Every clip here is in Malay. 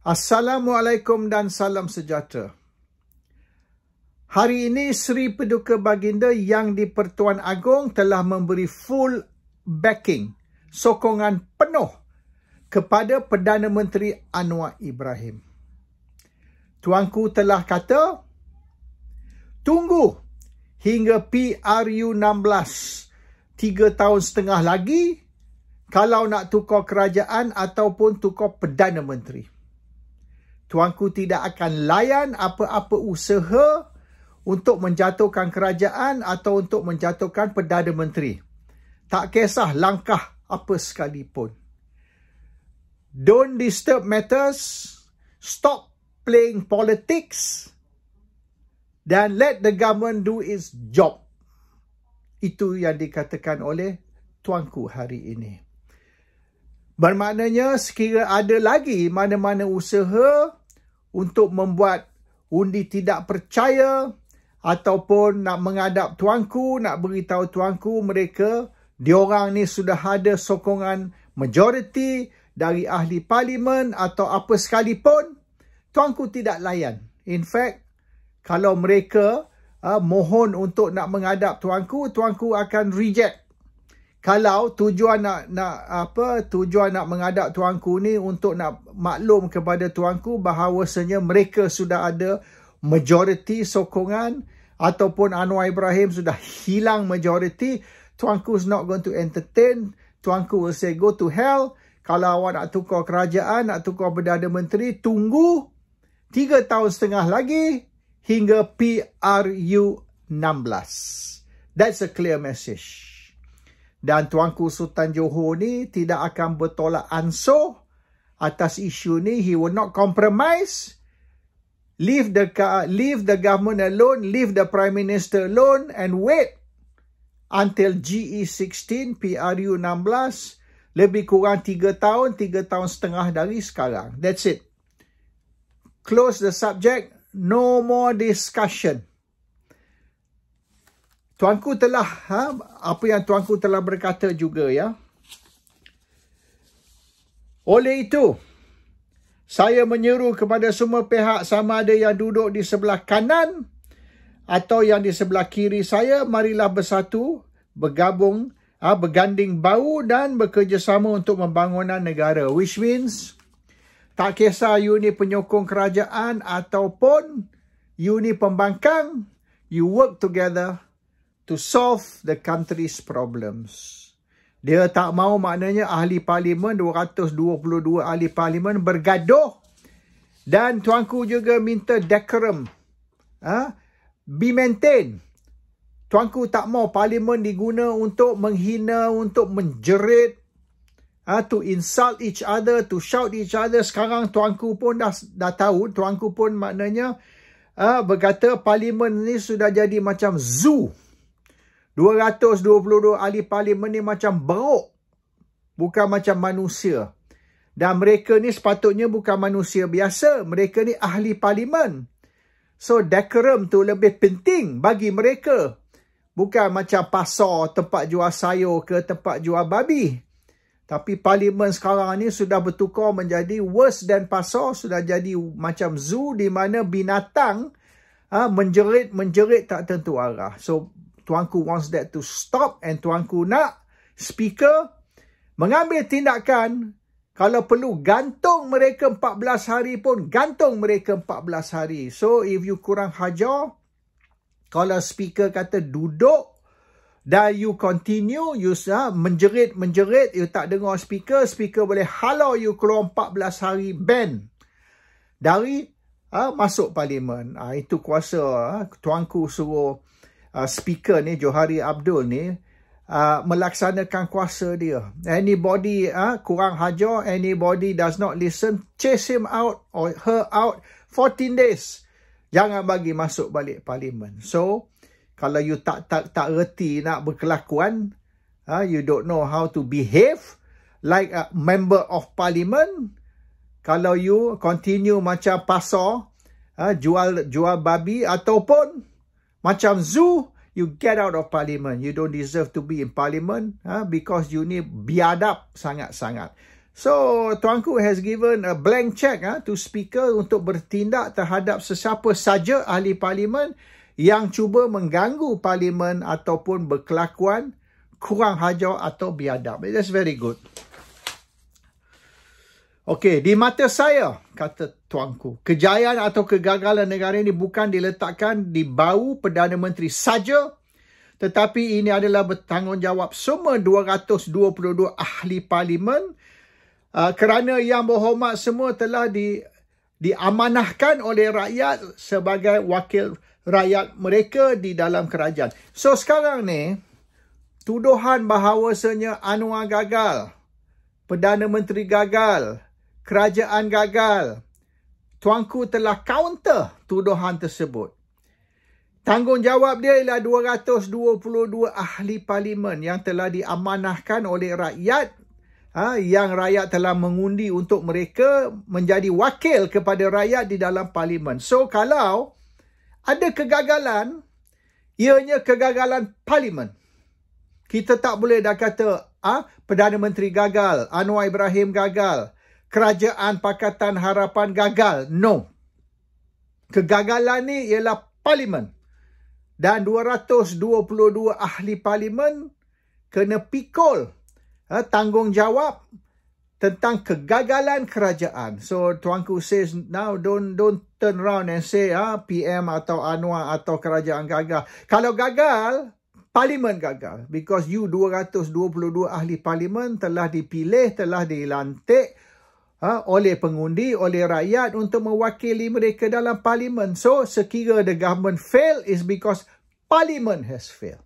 Assalamualaikum dan salam sejahtera. Hari ini Sri Paduka Baginda Yang di-Pertuan Agong telah memberi full backing, sokongan penuh kepada Perdana Menteri Anwar Ibrahim. Tuanku telah kata, tunggu hingga PRU 16, 3 tahun setengah lagi, kalau nak tukar kerajaan ataupun tukar Perdana Menteri. Tuanku tidak akan layan apa-apa usaha untuk menjatuhkan kerajaan atau untuk menjatuhkan Perdana Menteri. Tak kisah langkah apa sekalipun. Don't disturb matters. Stop playing politics. Dan let the government do its job. Itu yang dikatakan oleh tuanku hari ini. Bermaknanya sekiranya ada lagi mana-mana usaha untuk membuat undi tidak percaya ataupun nak menghadap tuanku, nak beritahu tuanku mereka, diorang ni sudah ada sokongan majoriti dari ahli parlimen atau apa sekalipun, tuanku tidak layan. In fact, kalau mereka mohon untuk nak menghadap tuanku, tuanku akan reject. Kalau tujuan nak menghadap tuanku ni untuk nak maklum kepada tuanku bahawasanya mereka sudah ada majoriti sokongan ataupun Anwar Ibrahim sudah hilang majoriti, tuanku is not going to entertain. Tuanku will say go to hell. Kalau awak nak tukar kerajaan, nak tukar Perdana Menteri, tunggu 3 tahun setengah lagi hingga PRU 16. That's a clear message. Dan Tuanku Sultan Johor ni tidak akan bertolak ansur atas isu ni. He will not compromise. Leave the government alone, leave the Prime Minister alone and wait until GE16 PRU 16 lebih kurang 3 tahun setengah dari sekarang. That's it. Close the subject. No more discussion. Tuanku telah, apa yang tuanku telah berkata juga ya. Oleh itu, saya menyeru kepada semua pihak sama ada yang duduk di sebelah kanan atau yang di sebelah kiri saya, marilah bersatu, bergabung, berganding bahu dan bekerjasama untuk pembangunan negara. Which means, tak kisah you ni penyokong kerajaan ataupun you ni pembangkang, you work together to solve the country's problems. Dia tak mahu maknanya ahli parlimen, 222 ahli parlimen bergaduh. Dan tuanku juga minta decorum. Be maintained. Tuanku tak mahu parlimen diguna untuk menghina, untuk menjerit, to insult each other, to shout each other. Sekarang tuanku pun dah tahu, tuanku pun maknanya berkata parlimen ni sudah jadi macam zoo. 222 ahli parlimen ni macam beruk. Bukan macam manusia. Dan mereka ni sepatutnya bukan manusia biasa. Mereka ni ahli parlimen. So decorum tu lebih penting bagi mereka. Bukan macam pasar, tempat jual sayur ke tempat jual babi. Tapi parlimen sekarang ni sudah bertukar menjadi worse than pasar. Sudah jadi macam zoo di mana binatang menjerit tak tentu arah. So tuanku wants that to stop and tuanku nak speaker mengambil tindakan. Kalau perlu gantung mereka 14 hari pun gantung mereka 14 hari. So if you kurang hajar, kalau speaker kata duduk dan you continue, you menjerit, you tak dengar speaker boleh halau you keluar 14 hari ban dari masuk parlimen. Itu kuasa tuanku suruh speaker ni, Johari Abdul ni, melaksanakan kuasa dia. Anybody kurang hajar, anybody does not listen, chase him out or her out 14 days. Jangan bagi masuk balik parlimen. So, kalau you tak reti nak berkelakuan, you don't know how to behave like a member of parliament, kalau you continue macam pasar, jual babi ataupun macam zoo, you get out of parliament. You don't deserve to be in parliament because you ni biadab sangat-sangat. So, Tuanku has given a blank check to Speaker untuk bertindak terhadap sesiapa saja ahli parlimen yang cuba mengganggu parlimen ataupun berkelakuan kurang hajar atau biadab. That's very good. Okey, di mata saya, kata Tuanku, kejayaan atau kegagalan negara ini bukan diletakkan di bahu Perdana Menteri saja, tetapi ini adalah bertanggungjawab semua 222 ahli parlimen, kerana yang berhormat semua telah diamanahkan oleh rakyat sebagai wakil rakyat mereka di dalam kerajaan. So sekarang ni, tuduhan bahawasanya Anwar gagal, Perdana Menteri gagal, kerajaan gagal, Tuanku telah counter tuduhan tersebut. Tanggungjawab dia ialah 222 ahli parlimen yang telah diamanahkan oleh rakyat, yang rakyat telah mengundi untuk mereka menjadi wakil kepada rakyat di dalam parlimen. So kalau ada kegagalan, ianya kegagalan parlimen. Kita tak boleh dah kata Perdana Menteri gagal, Anwar Ibrahim gagal, Kerajaan Pakatan Harapan gagal. No. Kegagalan ni ialah parlimen. Dan 222 ahli parlimen kena pikul tanggungjawab tentang kegagalan kerajaan. So Tuanku says now don't turn around and say PM atau Anwar atau kerajaan gagal. Kalau gagal, parlimen gagal. Because you 222 ahli parlimen telah dipilih, telah dilantik oleh pengundi, oleh rakyat untuk mewakili mereka dalam parlimen. So, sekira the government fail is because parliament has failed.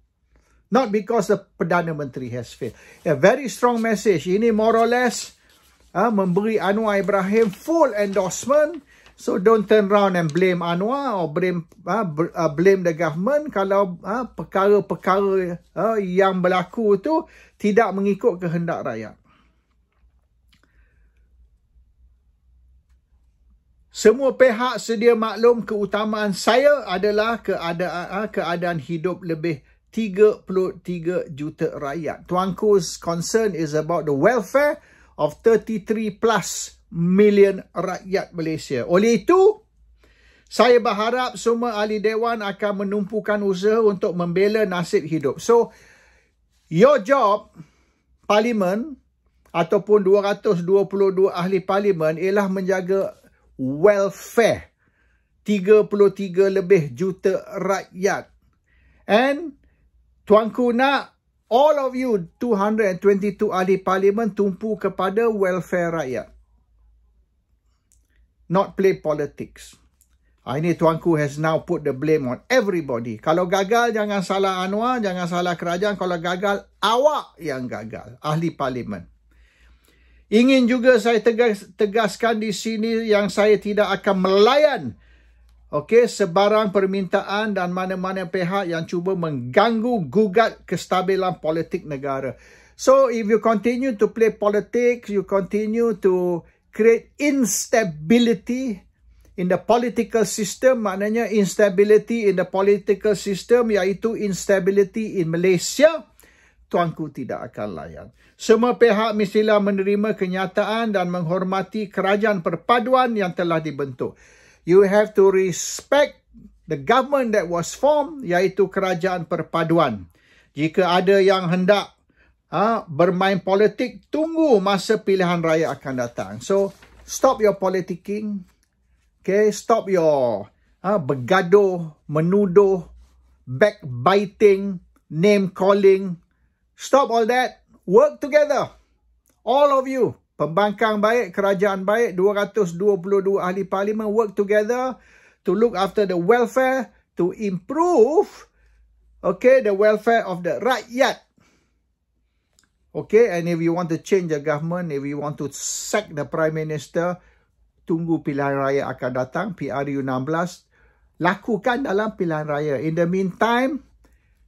Not because the Perdana Menteri has failed. A very strong message. Ini more or less memberi Anwar Ibrahim full endorsement. So, don't turn around and blame Anwar or blame the government kalau perkara-perkara yang berlaku itu tidak mengikut kehendak rakyat. Semua pihak sedia maklum keutamaan saya adalah keadaan hidup lebih 33 juta rakyat. Tuanku's concern is about the welfare of 33 plus million rakyat Malaysia. Oleh itu, saya berharap semua ahli dewan akan menumpukan usaha untuk membela nasib hidup. So, your job, parlimen ataupun 222 ahli parlimen ialah menjaga welfare 33 lebih juta rakyat. And Tuanku nak all of you 222 ahli parlimen tumpu kepada welfare rakyat. Not play politics. Ini Tuanku has now put the blame on everybody. Kalau gagal, jangan salah Anwar, jangan salah kerajaan. Kalau gagal, awak yang gagal, ahli parlimen. Ingin juga saya tegaskan di sini yang saya tidak akan melayan sebarang permintaan dan mana-mana pihak yang cuba mengganggu gugat kestabilan politik negara. So if you continue to play politics, you continue to create instability in the political system, maknanya instability in the political system iaitu instability in Malaysia, Tuanku tidak akan layan. Semua pihak mestilah menerima kenyataan dan menghormati kerajaan perpaduan yang telah dibentuk. You have to respect the government that was formed, iaitu kerajaan perpaduan. Jika ada yang hendak bermain politik, tunggu masa pilihan raya akan datang. So, stop your politicking. Stop your bergaduh, menuduh, backbiting, name calling. Stop all that. Work together. All of you. Pembangkang baik, kerajaan baik, 222 ahli parlimen work together to look after the welfare, to improve the welfare of the rakyat. And if you want to change the government, if you want to sack the Prime Minister, tunggu pilihan raya akan datang, PRU 16. Lakukan dalam pilihan raya. In the meantime,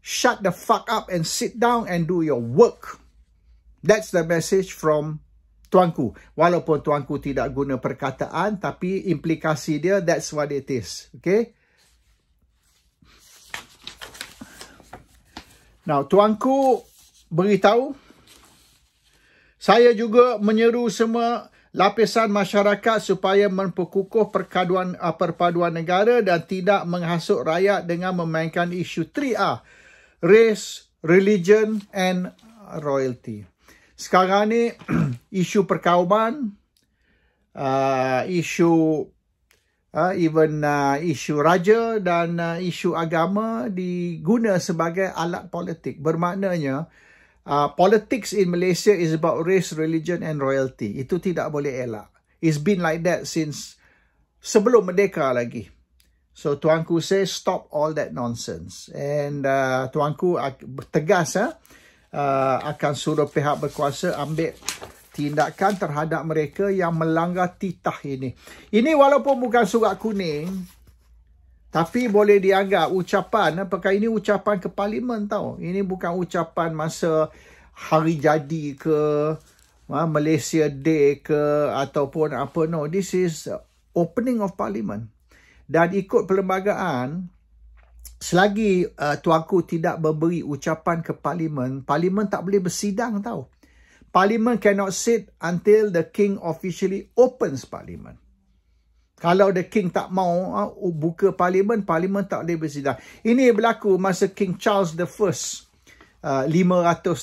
shut the fuck up and sit down and do your work. That's the message from Tuanku. Walaupun Tuanku tidak guna perkataan, tapi implikasi dia, that's what it is. Now, Tuanku beritahu, Saya juga menyeru semua lapisan masyarakat supaya memperkukuh perpaduan negara dan tidak menghasut rakyat dengan memainkan isu 3R. Race, religion and royalty. Sekarang ni isu perkauman, isu isu raja dan isu agama diguna sebagai alat politik. Bermaknanya politics in Malaysia is about race, religion and royalty. Itu tidak boleh elak. It's been like that since sebelum merdeka lagi. So tuanku say stop all that nonsense. And tuanku tegas akan suruh pihak berkuasa ambil tindakan terhadap mereka yang melanggar titah ini. Ini walaupun bukan surat kuning, tapi boleh dianggap ucapan, apakah ini ucapan ke parlimen tau. Ini bukan ucapan masa hari jadi ke, Malaysia Day ke, ataupun apa. No, this is opening of parliament. Dan ikut perlembagaan, selagi tuanku tidak memberi ucapan ke parlimen, parlimen tak boleh bersidang tau. Parliament cannot sit until the king officially opens parliament. Kalau the king tak mau buka parliament, parliament tak boleh bersidang. Ini berlaku masa King Charles I 500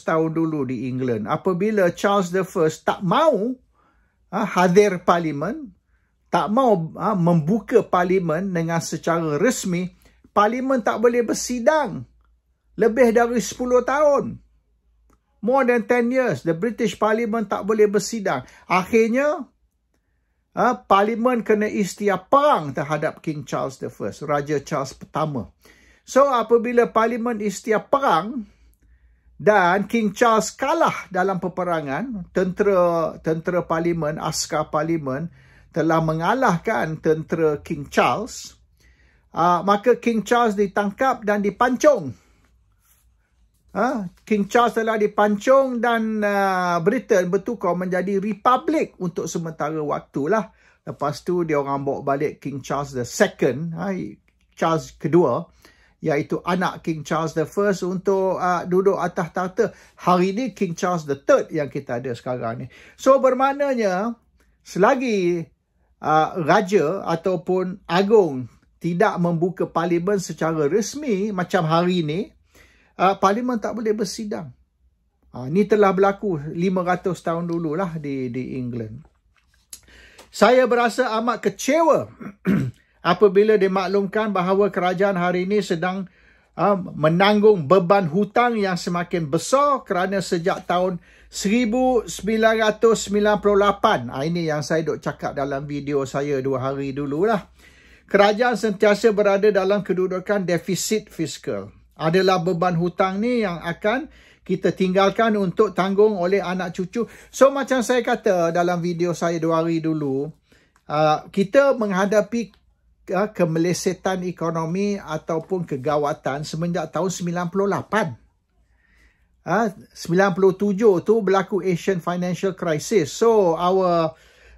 tahun dulu di England. Apabila Charles I tak mau hadir parlimen, tak mau membuka parlimen dengan secara resmi, parlimen tak boleh bersidang lebih dari 10 tahun. More than 10 years, the British Parliament tak boleh bersidang. Akhirnya, Parlimen kena istiar perang terhadap King Charles I, Raja Charles pertama. So, apabila Parlimen istiar perang dan King Charles kalah dalam peperangan, tentera Parlimen, askar Parlimen telah mengalahkan tentera King Charles, maka King Charles ditangkap dan dipancung. King Charles telah dipancung dan Britain bertukar menjadi republik untuk sementara waktu lah. Lepas tu dia orang bawa balik King Charles II, Charles kedua, iaitu anak King Charles I untuk duduk atas tahta. Hari ni King Charles III yang kita ada sekarang ni. So bermaknanya selagi raja ataupun agung tidak membuka parlimen secara resmi macam hari ni, parlimen tak boleh bersidang. Ini telah berlaku 500 tahun dululah di England. Saya berasa amat kecewa apabila dimaklumkan bahawa kerajaan hari ini sedang menanggung beban hutang yang semakin besar kerana sejak tahun 1998. Ini yang saya duk cakap dalam video saya 2 hari dululah. Kerajaan sentiasa berada dalam kedudukan defisit fiskal. Adalah beban hutang ni yang akan kita tinggalkan untuk tanggung oleh anak cucu. So macam saya kata dalam video saya 2 hari dulu, kita menghadapi kemelesetan ekonomi ataupun kegawatan semenjak tahun 98. 97 tu berlaku Asian Financial Crisis. So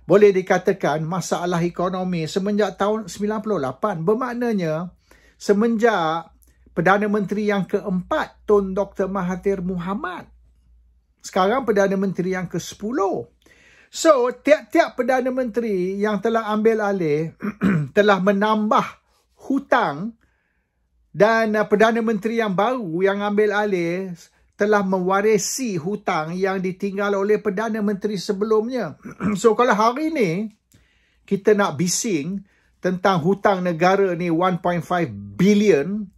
boleh dikatakan masalah ekonomi semenjak tahun 98. Bermaknanya semenjak Perdana Menteri yang keempat, Tun Dr. Mahathir Mohamad. Sekarang Perdana Menteri yang ke-10. So, tiap-tiap Perdana Menteri yang telah ambil alih telah menambah hutang dan Perdana Menteri yang baru yang ambil alih telah mewarisi hutang yang ditinggal oleh Perdana Menteri sebelumnya. So, kalau hari ini kita nak bising tentang hutang negara ni 1.5 bilion,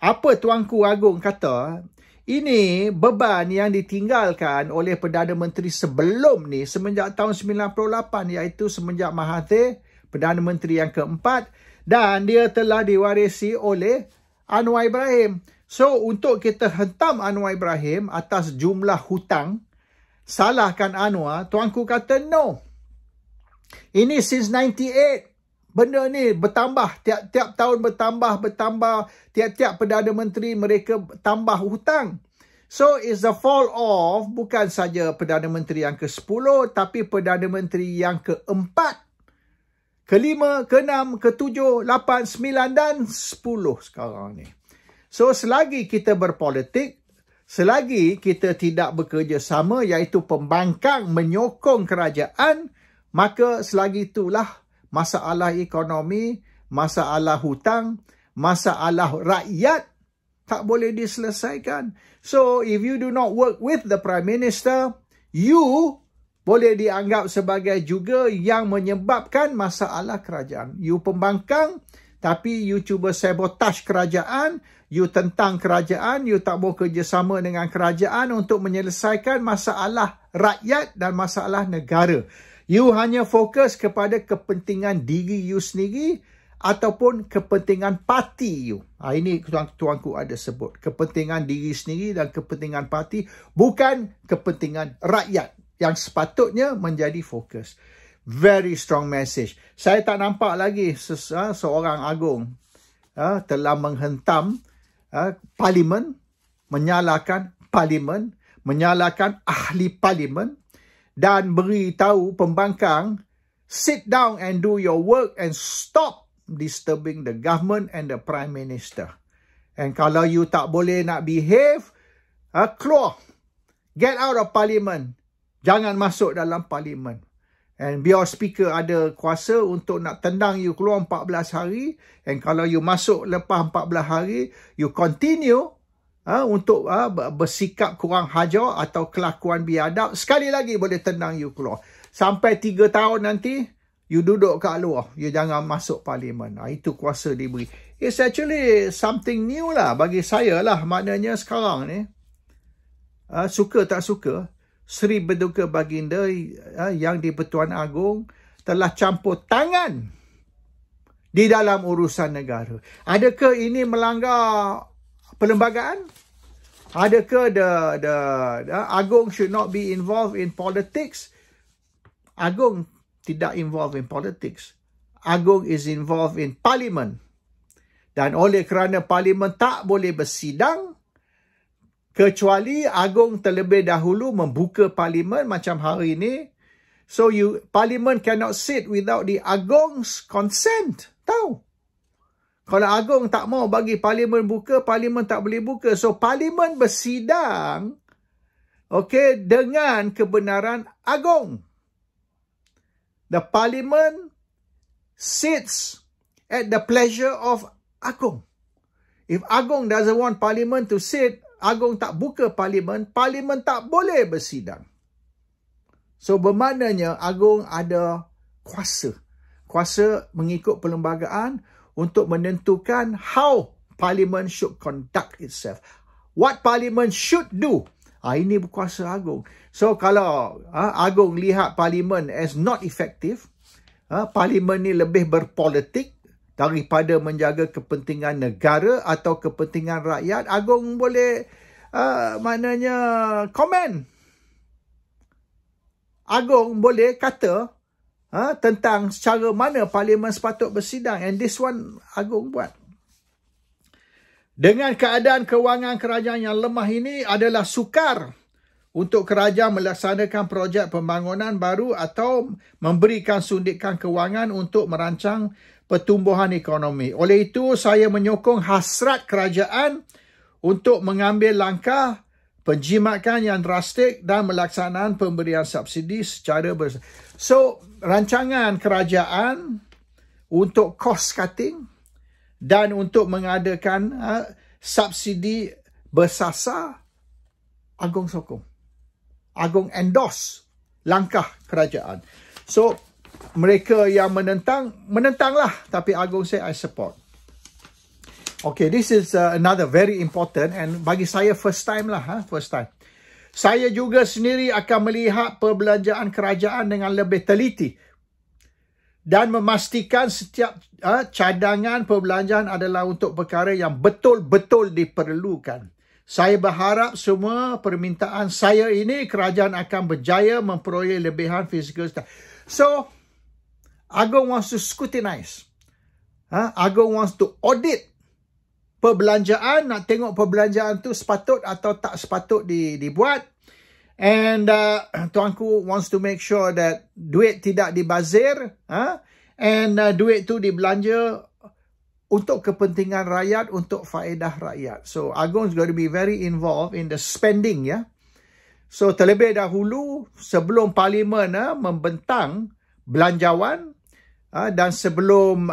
apa Tuanku Agung kata, ini beban yang ditinggalkan oleh Perdana Menteri sebelum ni semenjak tahun 98, iaitu semenjak Mahathir, Perdana Menteri yang keempat, dan dia telah diwarisi oleh Anwar Ibrahim. So, untuk kita hentam Anwar Ibrahim atas jumlah hutang, salahkan Anwar, Tuanku kata no. Ini since 98. Benda ni bertambah, tiap-tiap tahun bertambah, tiap-tiap Perdana Menteri mereka tambah hutang. So, it's the fall of bukan saja Perdana Menteri yang ke-10, tapi Perdana Menteri yang ke-4, ke-5, ke-6, ke-7, 8, 9 dan 10 sekarang ni. So, selagi kita berpolitik, Selagi kita tidak bekerjasama, iaitu pembangkang menyokong kerajaan, maka selagi itulah masalah ekonomi, masalah hutang, masalah rakyat tak boleh diselesaikan. So, if you do not work with the Prime Minister, you boleh dianggap sebagai juga yang menyebabkan masalah kerajaan. You pembangkang, tapi you cuba sabotage kerajaan, you tentang kerajaan, you tak mau kerjasama dengan kerajaan untuk menyelesaikan masalah rakyat dan masalah negara. You hanya fokus kepada kepentingan diri you sendiri ataupun kepentingan parti you. Ini tuanku ada sebut. Kepentingan diri sendiri dan kepentingan parti, bukan kepentingan rakyat yang sepatutnya menjadi fokus. Very strong message. Saya tak nampak lagi seorang agung telah menghentam parlimen, menyalahkan parlimen, menyalahkan ahli parlimen dan beritahu pembangkang, sit down and do your work and stop disturbing the government and the Prime Minister. And kalau you tak boleh nak behave, keluar. Get out of parliament. Jangan masuk dalam parlimen. And biar speaker ada kuasa untuk nak tendang you keluar 14 hari. And kalau you masuk lepas 14 hari, you continue untuk bersikap kurang hajar atau kelakuan biadab, sekali lagi boleh tendang you keluar. Sampai 3 tahun nanti, you duduk kat luar. You jangan masuk parlimen. Itu kuasa diberi. It's actually something new lah bagi saya lah. Maknanya sekarang ni, suka tak suka, Seri Paduka Baginda yang di-Pertuan Agong telah campur tangan di dalam urusan negara. Adakah ini melanggar perlembagaan? Adakah the Agong should not be involved in politics? Agong tidak involved in politics. Agong is involved in parliament. Dan oleh kerana parlimen tak boleh bersidang, kecuali Agong terlebih dahulu membuka parlimen macam hari ini. So, parlimen cannot sit without the Agong's consent. Tahu? Kalau Agong tak mau bagi parlimen buka, parlimen tak boleh buka. So, parlimen bersidang dengan kebenaran Agong. The parliament sits at the pleasure of Agong. If Agong doesn't want parliament to sit, Agong tak buka parlimen, parlimen tak boleh bersidang. So, bermaknanya Agong ada kuasa. Kuasa mengikut perlembagaan untuk menentukan how parliament should conduct itself. What parliament should do. Ini berkuasa Agong. So, kalau Agong lihat parlimen as not effective, parlimen ni lebih berpolitik daripada menjaga kepentingan negara atau kepentingan rakyat, Agong boleh maknanya komen. Agong boleh kata tentang cara mana parlimen sepatut bersidang. And this one Agong buat. Dengan keadaan kewangan kerajaan yang lemah ini adalah sukar untuk kerajaan melaksanakan projek pembangunan baru atau memberikan suntikan kewangan untuk merancang pertumbuhan ekonomi. Oleh itu, saya menyokong hasrat kerajaan untuk mengambil langkah penjimakan yang drastik dan melaksanaan pemberian subsidi secara bersama. So, rancangan kerajaan untuk cost cutting dan untuk mengadakan subsidi bersasar, Agong sokong. Agong endorse langkah kerajaan. So, mereka yang menentanglah. Tapi Agong say, I support. Okay, this is another very important and bagi saya first time lah. First time. Saya juga sendiri akan melihat perbelanjaan kerajaan dengan lebih teliti dan memastikan setiap cadangan perbelanjaan adalah untuk perkara yang betul-betul diperlukan. Saya berharap semua permintaan saya ini kerajaan akan berjaya memperoleh lebihan fizikal. So, Agong wants to scrutinize. Agong wants to audit perbelanjaan, nak tengok perbelanjaan tu sepatut atau tak sepatut dibuat. And tuanku wants to make sure that duit tidak dibazir and duit tu dibelanja untuk kepentingan rakyat, untuk faedah rakyat. So Agong is going to be very involved in the spending, ya. So terlebih dahulu sebelum Parlimen membentang belanjawan dan sebelum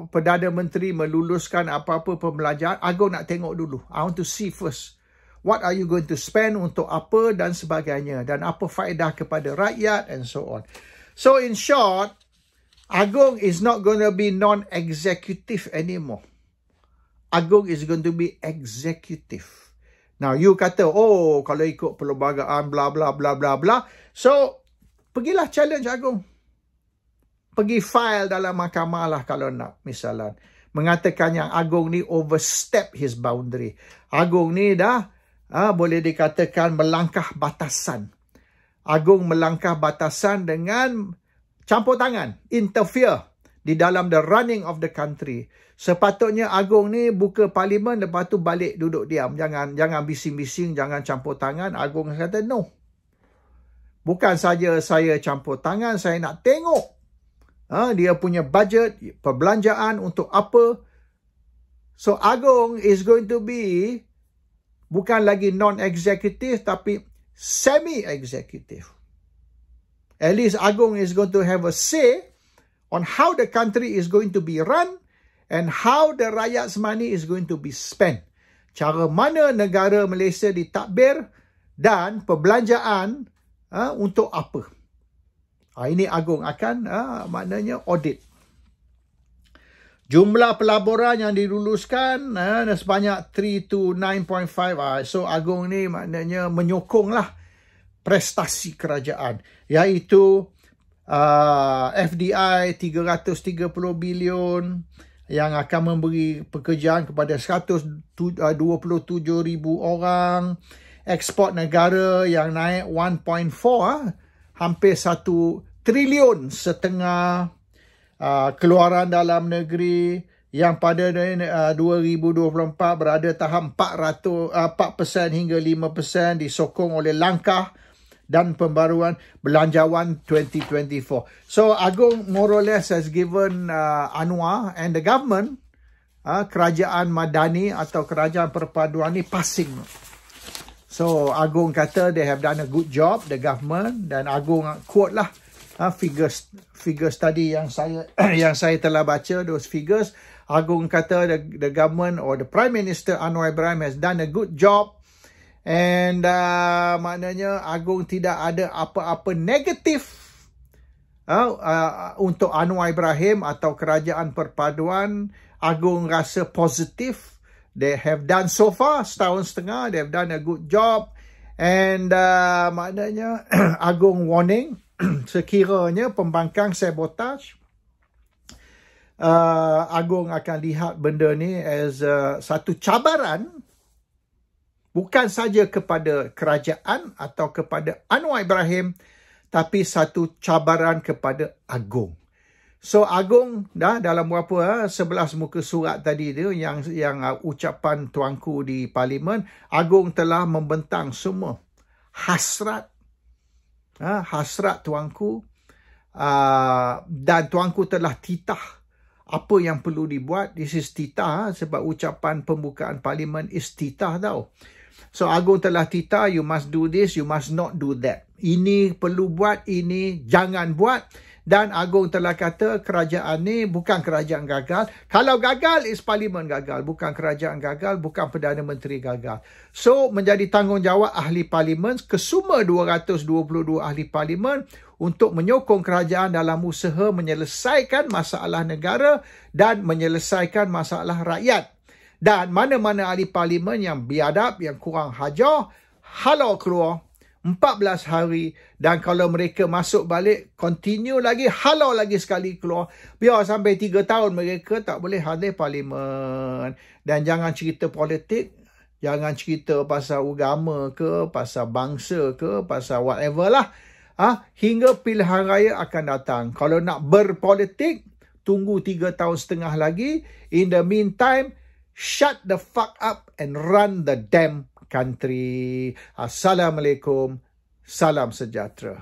Perdana Menteri meluluskan apa-apa pembelanjaan, Agong nak tengok dulu. I want to see first. What are you going to spend, untuk apa dan sebagainya, dan apa faedah kepada rakyat and so on. So in short, Agong is not going to be non-executive anymore. Agong is going to be executive. Now you kata, oh kalau ikut perlembagaan bla bla bla bla bla. So pergilah challenge Agong. Pergi file dalam mahkamah lah kalau nak, misalnya. Mengatakan yang Agong ni overstep his boundary. Agong ni dah boleh dikatakan melangkah batasan. Agong melangkah batasan dengan campur tangan, interfere di dalam the running of the country. Sepatutnya Agong ni buka Parlimen, lepas tu balik duduk diam. Jangan bising-bising, jangan campur tangan. Agong kata no. Bukan saja saya campur tangan, saya nak tengok dia punya budget, perbelanjaan untuk apa. So Agong is going to be bukan lagi non-executive tapi semi-executive. At least Agong is going to have a say on how the country is going to be run and how the rakyat's money is going to be spent. Cara mana negara Malaysia ditadbir dan perbelanjaan untuk apa. Ini Agong akan maknanya audit. Jumlah pelaburan yang diluluskan sebanyak 3 to 9.5. So Agong ni maknanya menyokonglah prestasi kerajaan, iaitu FDI 330 bilion yang akan memberi pekerjaan kepada 127,000 orang, ekspor negara yang naik 1.4, hampir 1 triliun setengah, keluaran dalam negeri yang pada 2024 berada tahap 4% hingga 5% disokong oleh langkah dan pembaruan belanjawan 2024. So Agong more or less has given Anwar and the government, kerajaan Madani atau kerajaan perpaduan ni passing. So Agong kata they have done a good job, the government, dan Agong quote lah figures tadi yang saya telah baca, those figures. Agong kata the government or the Prime Minister Anwar Ibrahim has done a good job, and maknanya Agong tidak ada apa-apa negatif untuk Anwar Ibrahim atau kerajaan perpaduan. Agong rasa positif. They have done so far, setahun setengah, they have done a good job. And maknanya Agong warning, sekiranya pembangkang sabotage, Agong akan lihat benda ni as satu cabaran, bukan saja kepada kerajaan atau kepada Anwar Ibrahim, tapi satu cabaran kepada Agong. So Agong dalam berapa 11 muka surat tadi tu yang ucapan tuanku di Parlimen, Agong telah membentang semua hasrat tuanku, dan tuanku telah titah apa yang perlu dibuat. This is titah, sebab ucapan pembukaan Parlimen is titah tau. So Agong telah titah, you must do this, you must not do that. Ini perlu buat, ini jangan buat. Dan Agong telah kata kerajaan ni bukan kerajaan gagal. Kalau gagal, is Parlimen gagal. Bukan kerajaan gagal, bukan Perdana Menteri gagal. So, menjadi tanggungjawab ahli Parlimen, kesemua 222 ahli Parlimen untuk menyokong kerajaan dalam usaha menyelesaikan masalah negara dan menyelesaikan masalah rakyat. Dan mana-mana ahli Parlimen yang biadab, yang kurang hajar, halau keluar 14 hari, dan kalau mereka masuk balik, continue lagi, halau lagi sekali keluar. Biar sampai 3 tahun mereka tak boleh hadir Parlimen. Dan jangan cerita politik, jangan cerita pasal agama ke, pasal bangsa ke, pasal whatever lah. Hingga pilihan raya akan datang. Kalau nak berpolitik, tunggu 3 tahun setengah lagi. In the meantime, shut the fuck up and run the damn country. Assalamualaikum. Salam sejahtera.